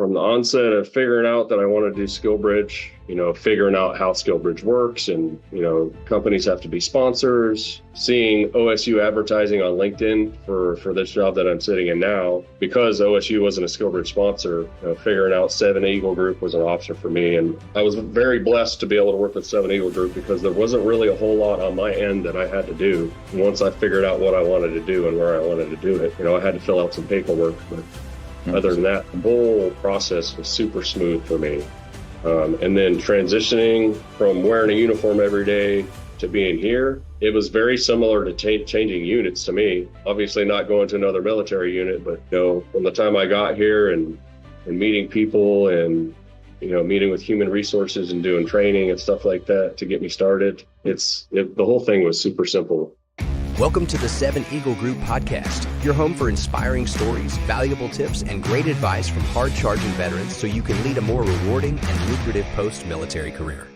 from the onset of figuring out that I want to do Skillbridge, figuring out how Skillbridge works and, companies have to be sponsors, seeing OSU advertising on LinkedIn for this job that I'm sitting in now, because OSU wasn't a Skillbridge sponsor, figuring out Seven Eagle Group was an option for me. And I was very blessed to be able to work with Seven Eagle Group because there wasn't really a whole lot on my end that I had to do once I figured out what I wanted to do and where I wanted to do it. I had to fill out some paperwork, but other than that, the whole process was super smooth for me. And then transitioning from wearing a uniform every day to being here, it was very similar to changing units to me. Obviously not going to another military unit, but from the time I got here and meeting people and meeting with human resources and doing training and stuff like that to get me started, the whole thing was super simple. Welcome to the Seven Eagle Group podcast, your home for inspiring stories, valuable tips, and great advice from hard-charging veterans so you can lead a more rewarding and lucrative post-military career.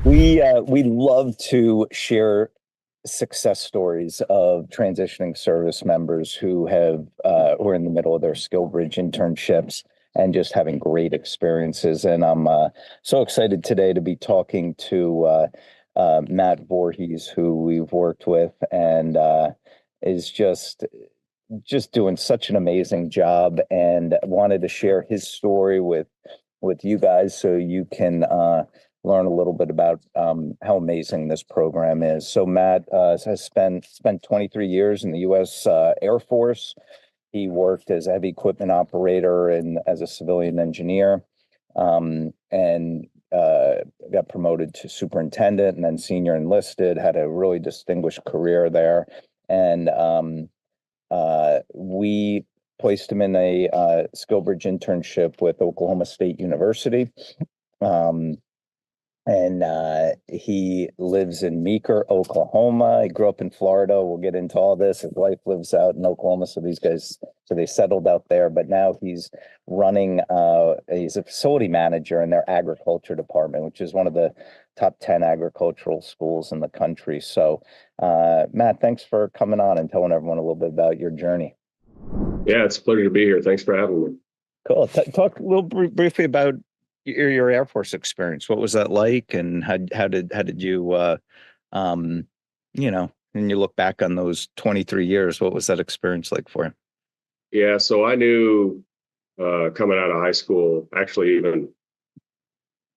We love to share success stories of transitioning service members who are in the middle of their Skillbridge internships and just having great experiences. And I'm so excited today to be talking to Matt Voorhees, who we've worked with and is just doing such an amazing job, and wanted to share his story with you guys so you can learn a little bit about how amazing this program is. So Matt has spent 23 years in the U.S. Air Force. He worked as a heavy equipment operator and as a civilian engineer, and got promoted to superintendent and then senior enlisted, had a really distinguished career there. And we placed him in a Skillbridge internship with Oklahoma State University. And he lives in Meeker, Oklahoma. He grew up in Florida. We'll get into all this. His wife lives out in Oklahoma, so they settled out there. But now he's he's a facility manager in their agriculture department, which is one of the top 10 agricultural schools in the country. So, Matt, thanks for coming on and telling everyone a little bit about your journey. Yeah, it's a pleasure to be here. Thanks for having me. Cool. Talk a little briefly about your Air Force experience. What was that like, and how did you when you look back on those 23 years, what was that experience like for you? Yeah, so I knew coming out of high school, actually even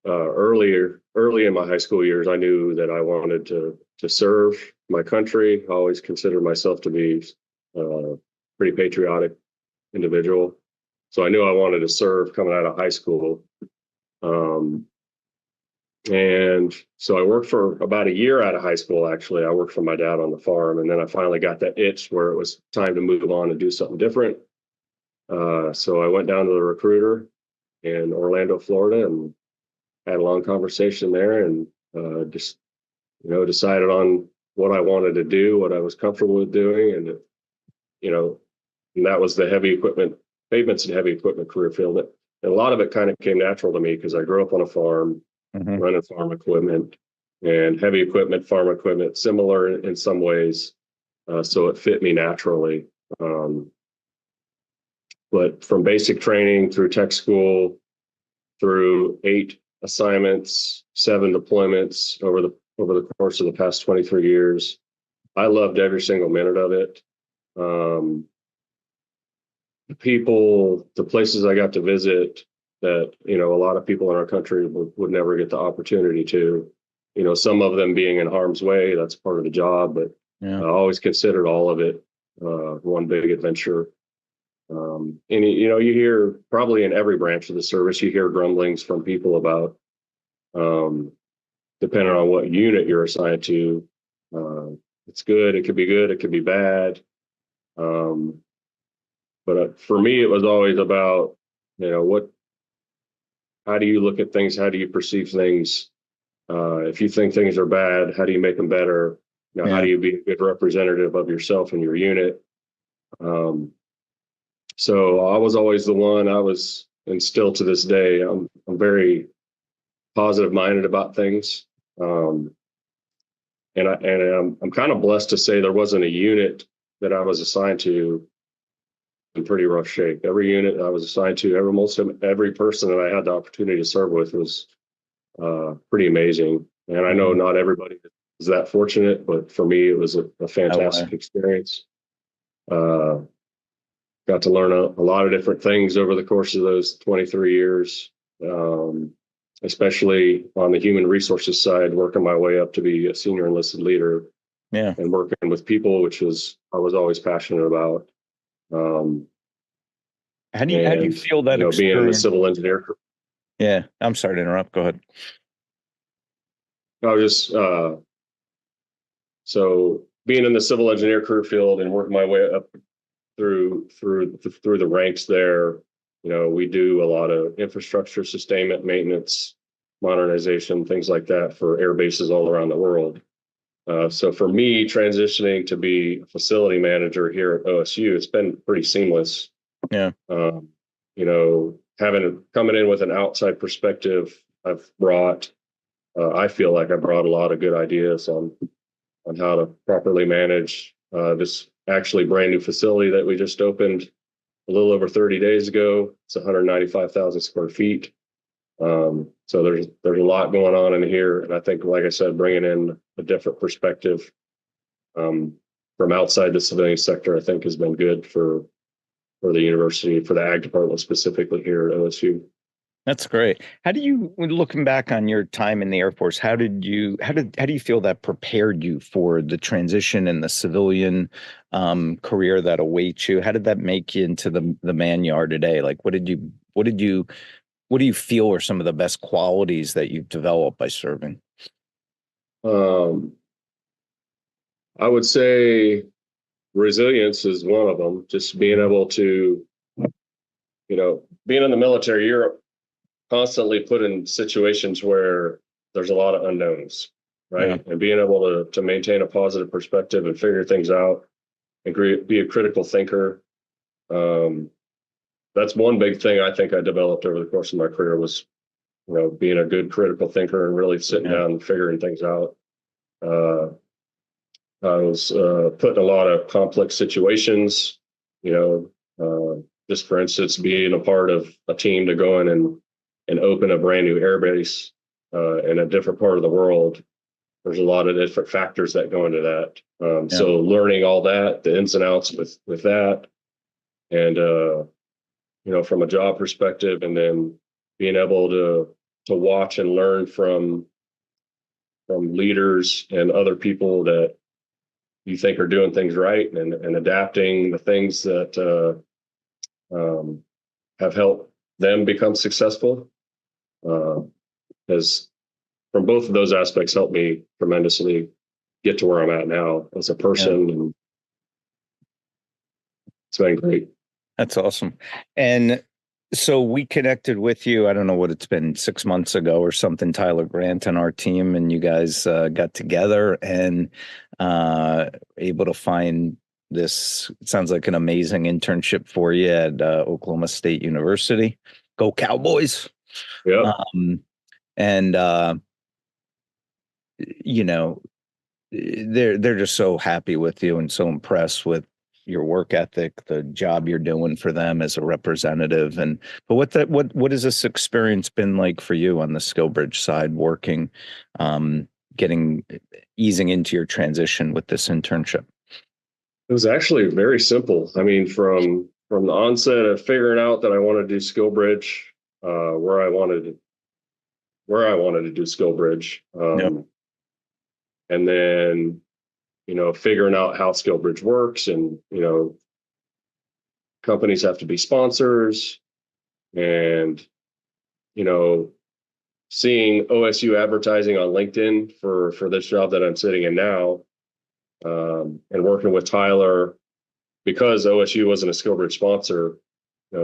early in my high school years, I knew that I wanted to serve my country. I always considered myself to be a pretty patriotic individual. So I knew I wanted to serve coming out of high school. And so I worked for about a year out of high school. Actually, I worked for my dad on the farm, and then I finally got that itch where it was time to move on and do something different. So I went down to the recruiter in Orlando, Florida, and had a long conversation there, and just decided on what I wanted to do, what I was comfortable with doing, and and that was the heavy equipment, pavements and heavy equipment career field. And a lot of it kind of came natural to me because I grew up on a farm, running farm equipment, and heavy equipment, farm equipment, similar in some ways. So it fit me naturally. But from basic training through tech school, through 8 assignments, 7 deployments over the course of the past 23 years, I loved every single minute of it. The people, the places I got to visit that, a lot of people in our country would never get the opportunity to, some of them being in harm's way, that's part of the job, but I always considered all of it one big adventure. And, you hear probably in every branch of the service, you hear grumblings from people about, depending on what unit you're assigned to, it's good, it could be bad. But for me, it was always about, how do you look at things? How do you perceive things? If you think things are bad, how do you make them better? How do you be a good representative of yourself and your unit? So I was always the one. And still to this day, I'm very positive minded about things. And I'm kind of blessed to say there wasn't a unit that I was assigned to in pretty rough shape. Every unit I was assigned to, every person that I had the opportunity to serve with was pretty amazing. And I know not everybody is that fortunate, but for me, it was a fantastic experience. Got to learn a lot of different things over the course of those 23 years, especially on the human resources side, working my way up to be a senior enlisted leader. Yeah. And working with people, which I was always passionate about. How do you feel that experience? Being in the civil engineer. Yeah, I'm sorry to interrupt. Go ahead. I was just so being in the civil engineer career field and working my way up through the ranks there. We do a lot of infrastructure sustainment, maintenance, modernization, things like that for air bases all around the world. So for me, transitioning to be a facility manager here at OSU, it's been pretty seamless. Yeah. Coming in with an outside perspective, I feel like I brought a lot of good ideas on how to properly manage this actually brand new facility that we just opened a little over 30 days ago. It's 195,000 square feet. So there's a lot going on in here, and I think, like I said, bringing in a different perspective from outside the civilian sector, I think, has been good for the university, for the ag department specifically here at OSU. That's great. How do you, looking back on your time in the Air Force, how do you feel that prepared you for the transition and the civilian career that awaits you? How did that make you into the man you are today? Like, what do you feel are some of the best qualities that you've developed by serving? I would say resilience is one of them. Just being able to, being in the military, you're constantly put in situations where there's a lot of unknowns, right? Yeah. And being able to maintain a positive perspective and figure things out and be a critical thinker. That's one big thing I think I developed over the course of my career was, being a good critical thinker and really sitting down and figuring things out. I was put in a lot of complex situations, just for instance, being a part of a team to go in and open a brand new air base in a different part of the world. There's a lot of different factors that go into that. So learning all that, the ins and outs with that, and from a job perspective, and then being able to watch and learn from leaders and other people that you think are doing things right, and adapting the things that have helped them become successful has, from both of those aspects, helped me tremendously get to where I'm at now as a person. And it's been great. That's awesome. And so we connected with you, I don't know what it's been, 6 months ago or something, Tyler Grant and our team, and you guys got together and able to find this, it sounds like an amazing internship for you at Oklahoma State University. Go Cowboys. Yeah. And they're just so happy with you and so impressed with your work ethic, the job you're doing for them as a representative. But what has this experience been like for you on the Skillbridge side, working, easing into your transition with this internship? It was actually very simple. I mean, from the onset of figuring out that I wanted to do Skillbridge, where I wanted to do Skillbridge, and then figuring out how Skillbridge works, and companies have to be sponsors, and seeing OSU advertising on LinkedIn for this job that I'm sitting in now, and working with Tyler, because OSU wasn't a Skillbridge sponsor.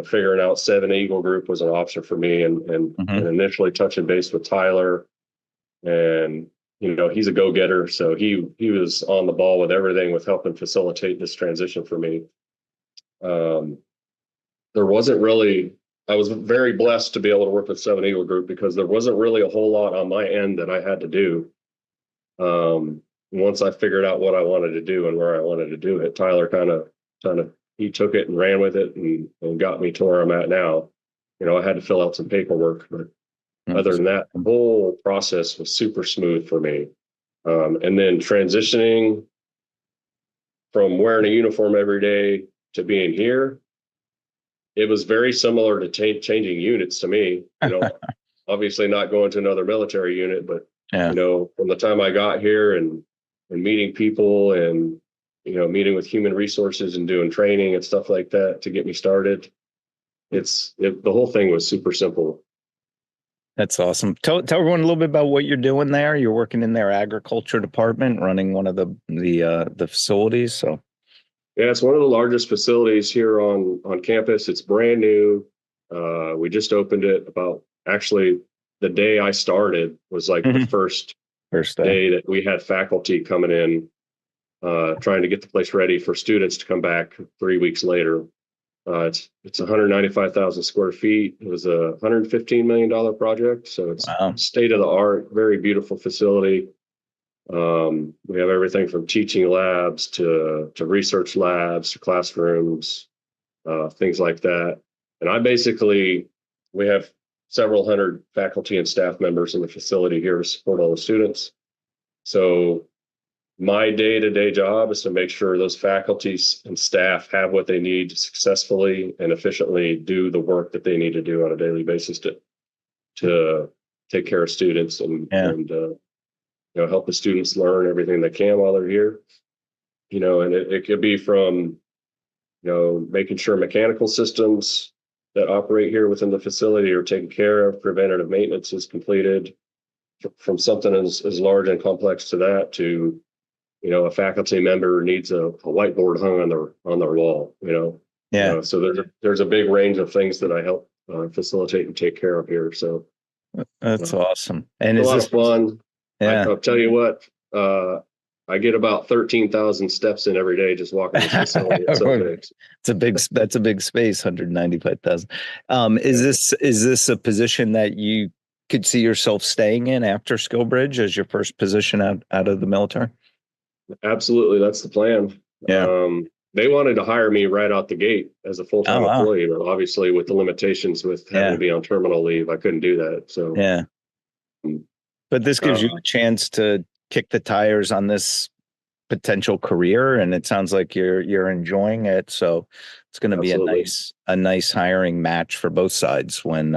Figuring out 7 Eagle Group was an option for me, and initially touching base with Tyler, and he's a go-getter, so he was on the ball with everything, with helping facilitate this transition for me. There wasn't really, I was very blessed to be able to work with 7 Eagle Group, because there wasn't really a whole lot on my end that I had to do. Once I figured out what I wanted to do and where I wanted to do it, Tyler kind of he took it and ran with it and got me to where I'm at now. I had to fill out some paperwork, but other than that, the whole process was super smooth for me. And then transitioning from wearing a uniform every day to being here, it was very similar to changing units to me. Obviously not going to another military unit, but from the time I got here and meeting people and meeting with human resources and doing training and stuff like that to get me started, the whole thing was super simple. That's awesome. Tell everyone a little bit about what you're doing there. You're working in their agriculture department, running one of the facilities. So, yeah, it's one of the largest facilities here on campus. It's brand new. We just opened it actually the day I started was like the first day that we had faculty coming in, trying to get the place ready for students to come back 3 weeks later. It's 195,000 square feet. It was a $115 million project. So it's state of the art, very beautiful facility. We have everything from teaching labs to research labs to classrooms, things like that. And we have several hundred faculty and staff members in the facility here to support all the students. So my day-to-day job is to make sure those faculty and staff have what they need to successfully and efficiently do the work that they need to do on a daily basis to take care of students and help the students learn everything they can while they're here. And it could be from making sure mechanical systems that operate here within the facility are taken care of, preventative maintenance is completed, from something as large and complex to that to a faculty member needs a whiteboard hung on their wall, so there's a big range of things that I help facilitate and take care of here. So that's awesome. And it's a lot of fun. Yeah. I'll tell you what, I get about 13,000 steps in every day just walking this facility. That's a big space, 195,000. Is this a position that you could see yourself staying in after Skillbridge as your first position out of the military? Absolutely. That's the plan. Yeah. They wanted to hire me right out the gate as a full-time employee, but obviously with the limitations with having to be on terminal leave, I couldn't do that. So, but this gives you a chance to kick the tires on this potential career. And it sounds like you're enjoying it. So it's going to be a nice hiring match for both sides when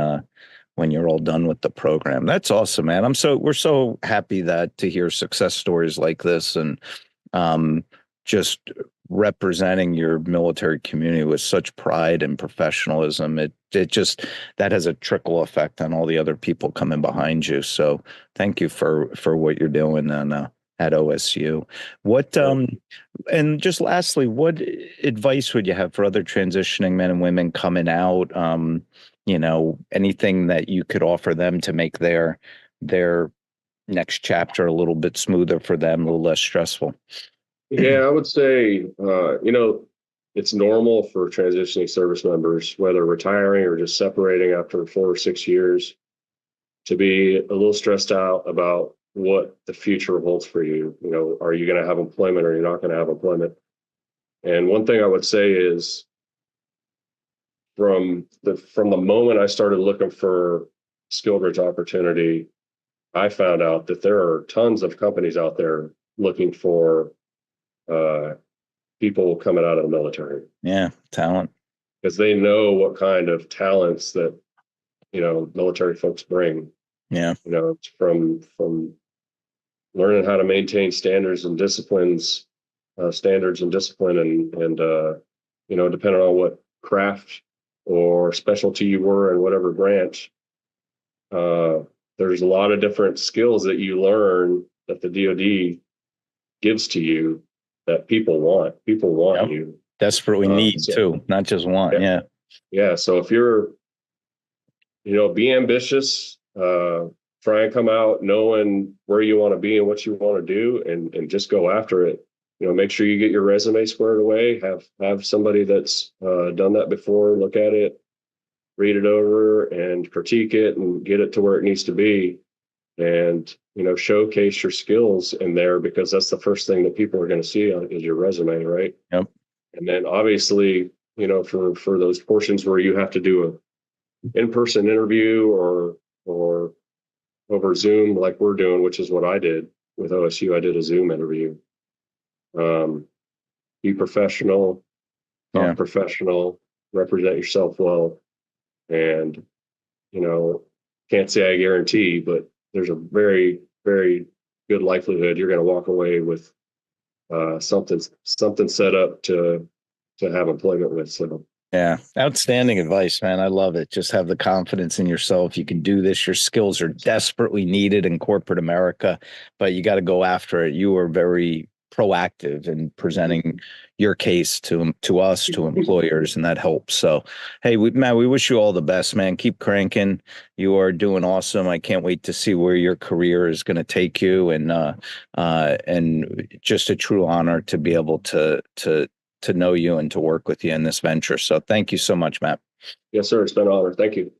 you're all done with the program. That's awesome, man. We're so happy to hear success stories like this and just representing your military community with such pride and professionalism. It just, that has a trickle effect on all the other people coming behind you. So thank you for what you're doing at OSU. And just lastly, what advice would you have for other transitioning men and women coming out? Anything that you could offer them to make their next chapter a little bit smoother for them, a little less stressful? Yeah, I would say, it's normal for transitioning service members, whether retiring or just separating after 4 or 6 years, to be a little stressed out about what the future holds for you. Are you going to have employment or you're not going to have employment? And one thing I would say is, from the moment I started looking for Skillbridge opportunity, I found out that there are tons of companies out there looking for people coming out of the military. Yeah, talent. Because they know what kind of talents that military folks bring. Yeah. It's from learning how to maintain standards and discipline, and depending on what craft or specialty you were in whatever branch, there's a lot of different skills that you learn that the DoD gives to you that people want. People want you. Desperately need too, not just want. Yeah. So if you're, be ambitious, try and come out knowing where you want to be and what you want to do, and just go after it. Make sure you get your resume squared away. Have somebody that's done that before look at it, read it over, and critique it, and get it to where it needs to be. And showcase your skills in there, because that's the first thing that people are going to see is your resume, right? Yep. And then obviously, for those portions where you have to do a in-person interview or over Zoom, like we're doing, which is what I did with OSU. I did a Zoom interview. Be professional, talk professional, represent yourself well, and can't say I guarantee, but there's a very, very good likelihood you're going to walk away with something set up to have employment with. So yeah, outstanding advice, man. I love it. Just have the confidence in yourself. You can do this. Your skills are desperately needed in corporate America, but you got to go after it. You are very proactive in presenting your case to us, to employers, and that helps. So, hey, Matt, we wish you all the best, man. Keep cranking. You are doing awesome. I can't wait to see where your career is going to take you, and just a true honor to be able to know you and to work with you in this venture. So thank you so much, Matt. Yes, sir. It's been an honor. Thank you.